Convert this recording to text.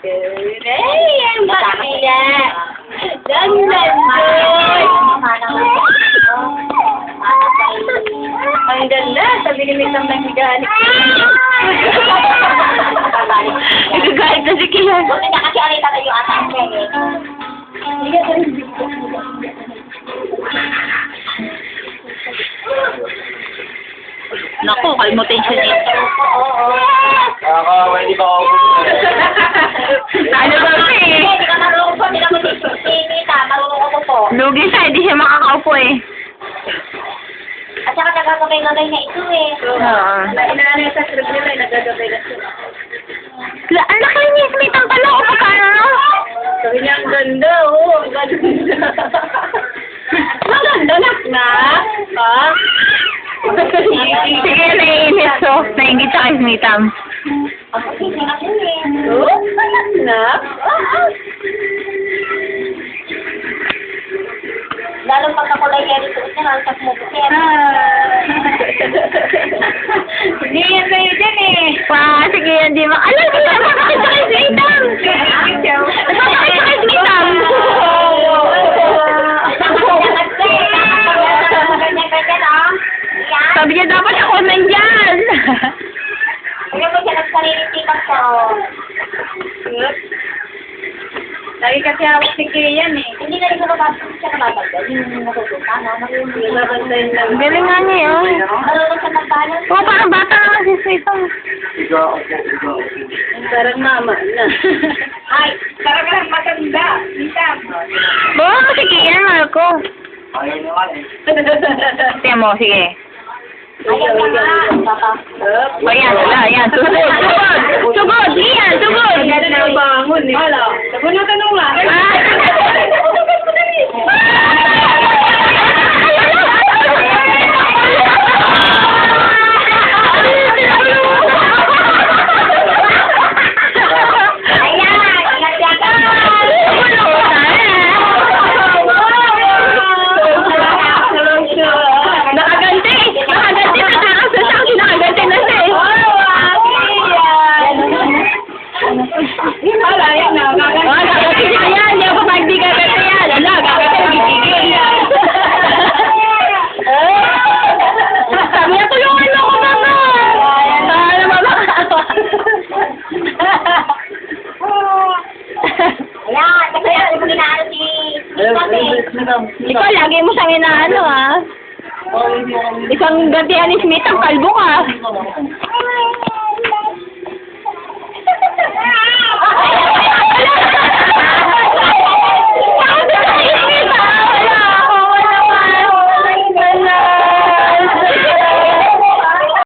Ay, ang bakila. Ganda doon. Ang ganda. Sabi ni Mitang nagagalit. Nagagalit na si Kian. Buti na kasi alita na yung atang eh. Naku, kalmutin siya dito. Hindi ba ako? Ano ba ito eh? Hindi ka marunong po, hindi ka Tita, marunong ko po. Lugi siya, hindi siya makakaupo eh. At saka nagagabay-gabay na ito eh. Oo. Inaanay sa script nila, nagagabay na siya. Ang laki niya, smitang pala ako pagkano, no? Sabi niya, ang ganda, oh, ang ganda. Maganda, na? Ha? Sige, naiinis ko. Naingit siya kay Smitam. Kasi niya kasi eh. Oh, na? Lalo pag nakulay niya dito, siya nalsak mo po siya. Hindi yan sa'yo dyan eh. Sige, hindi mo. Alam ko na, bakit sa kay Smitam? Bakit sa kay Smitam? Sabi niya, dapat ako nandyan. Kaya mo siya nagsariritipan ko. Lagi kasi hawak si Kian eh. Hindi na rin ko siya nababagay. Hindi natutunan, no? Ang galing nga niya yun. Marunong siya magbalan. Oo, parang bata nga si Smitam. Parang mama na. Ay, parang lang matanda. Minsan. Oo, si Kian, mahal ko. Ayaw niya nga eh. Tiyan mo, sige. Ayaw niya nga. Papa. O yan, yan. Sugod, sugod. Sugod, Ian, sugod. Ganda na bangon eh. Wala. Nabunutan nung nga. Ikaw, lagi mo siyang inaano, ha? Isang gantihan ni Smith, ang kalbo ka.